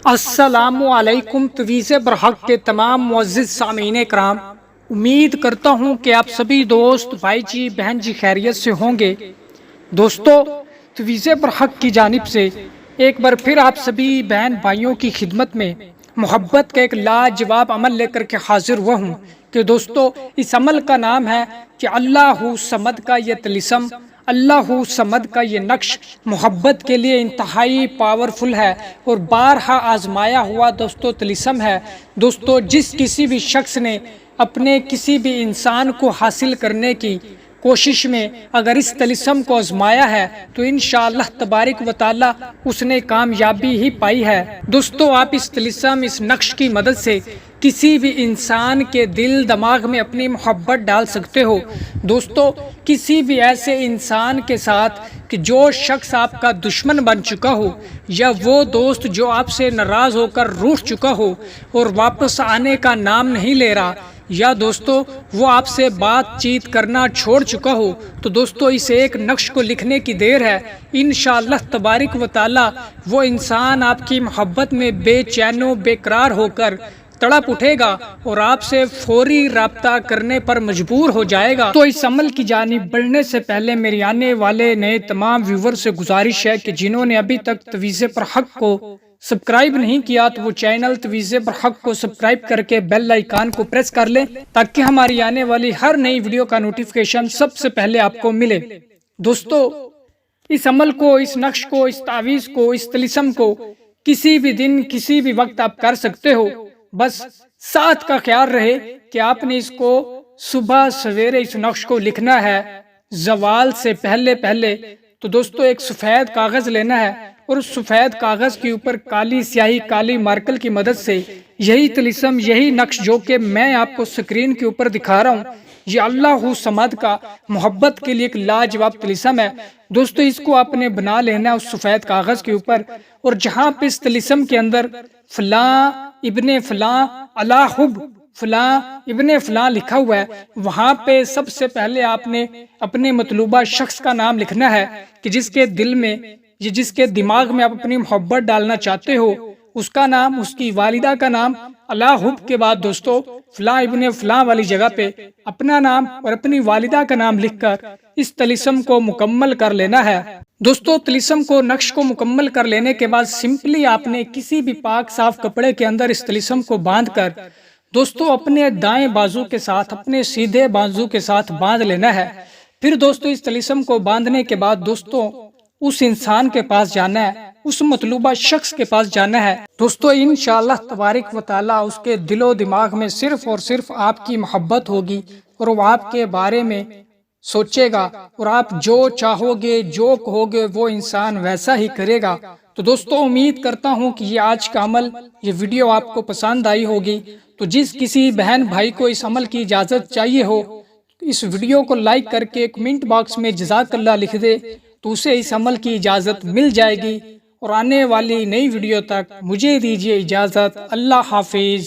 السلام علیکم تویز برحق کے تمام معزز سامعین کرام، امید کرتا ہوں کہ آپ سبھی دوست بھائی جی بہن جی خیریت سے ہوں گے۔ دوستو، تویز برحق کی جانب سے ایک بار پھر آپ سبھی بہن بھائیوں کی خدمت میں محبت کا ایک لاجواب عمل لے کر کے حاضر ہوا ہوں کہ دوستو، اس عمل کا نام ہے کہ اللہ صمد کا یہ طلسم، اللہ صمد کا یہ نقش محبت کے لیے انتہائی پاورفل ہے اور بارہا آزمایا ہوا دوستو طلسم ہے۔ دوستو، جس کسی بھی شخص نے اپنے کسی بھی انسان کو حاصل کرنے کی کوشش میں اگر اس طلسم کو آزمایا ہے تو انشاءاللہ تبارک و تعالی اس نے کامیابی ہی پائی ہے۔ دوستو، آپ اس طلسم، اس نقش کی مدد سے کسی بھی انسان کے دل دماغ میں اپنی محبت ڈال سکتے ہو۔ دوستو، کسی بھی ایسے انسان کے ساتھ کہ جو شخص آپ کا دشمن بن چکا ہو، یا وہ دوست جو آپ سے ناراض ہو کر روٹھ چکا ہو اور واپس آنے کا نام نہیں لے رہا، یا دوستو وہ آپ سے بات چیت کرنا چھوڑ چکا ہو، تو دوستو اس ایک نقش کو لکھنے کی دیر ہے۔ انشاءاللہ تبارک و تعالی وہ انسان آپ کی محبت میں بے چین و بے قرار ہو کر تڑپ اٹھے گا اور آپ سے فوری رابطہ کرنے پر مجبور ہو جائے گا۔ تو اس عمل کی جانب بڑھنے سے پہلے میری آنے والے نئے تمام ویور سے گزارش ہے کہ جنہوں نے ابھی تک تویز برحق کو سبسکرائب نہیں کیا تو وہ چینل تویز برحق کو سبسکرائب کر کے بیل آئیکن کو پریس کر لیں تاکہ ہماری آنے والی ہر نئی ویڈیو کا نوٹیفیکیشن سب سے پہلے آپ کو ملے۔ دوستو، اس عمل کو، اس نقش کو، اس تعویذ کو، اس طلسم کو کسی بھی دن کسی بھی وقت آپ کر سکتے ہو۔ بس ساتھ کا خیال رہے کہ آپ نے اس کو صبح سویرے اس نقش کو لکھنا ہے زوال سے پہلے پہلے۔ تو دوستو، ایک سفید کاغذ لینا ہے اور اس سفید کاغذ کے اوپر کالی سیاہی، کالی مارکر کی مدد سے یہی طلسم، یہی نقش جو کہ میں آپ کو سکرین کے اوپر دکھا رہا ہوں، یہ اللہ صمد کا محبت کے لیے ایک لاجواب طلسم ہے۔ دوستو، اس کو آپ نے بنا لینا ہے اس سفید کاغذ کے اوپر، اور جہاں پہ اس طلسم کے اندر فلاں ابن فلاں علی حب فلاں ابن فلاں لکھا ہوا ہے، وہاں پہ سب سے پہلے آپ نے اپنے مطلوبہ شخص کا نام لکھنا ہے کہ جس کے دل میں، جس کے دماغ میں آپ اپنی محبت ڈالنا چاہتے ہو، اس کا نام، اس کی والدہ کا نام، علی حب کے بعد دوستو فلاں ابن فلاں والی جگہ پہ اپنا نام اور اپنی والدہ کا نام لکھ کر اس طلسم کو مکمل کر لینا ہے۔ دوستو، طلسم کو، نقش کو مکمل کر لینے کے بعد سمپلی آپ نے کسی بھی پاک صاف کپڑے کے اندر اس طلسم کو باندھ کر دوستو اپنے دائیں بازو کے ساتھ، اپنے سیدھے بازو کے ساتھ باندھ لینا ہے۔ پھر دوستو اس طلسم کو باندھنے کے بعد دوستو اس انسان کے پاس جانا ہے، اس مطلوبہ شخص کے پاس جانا ہے۔ دوستو انشاءاللہ تبارک و تعالی اس کے دل و دماغ میں صرف اور صرف آپ کی محبت ہوگی اور وہ آپ کے بارے میں سوچے گا، اور آپ جو چاہو گے، جو کہو گے، وہ انسان ویسا ہی کرے گا۔ تو دوستو امید کرتا ہوں کہ یہ آج کا عمل، یہ ویڈیو آپ کو پسند آئی ہوگی۔ تو جس کسی بہن بھائی کو اس عمل کی اجازت چاہیے ہو، اس ویڈیو کو لائک کر کے کمنٹ باکس میں جزاک اللہ لکھ دے تو اسے اس عمل کی اجازت مل جائے گی۔ اور آنے والی نئی ویڈیو تک مجھے دیجیے اجازت۔ اللہ حافظ۔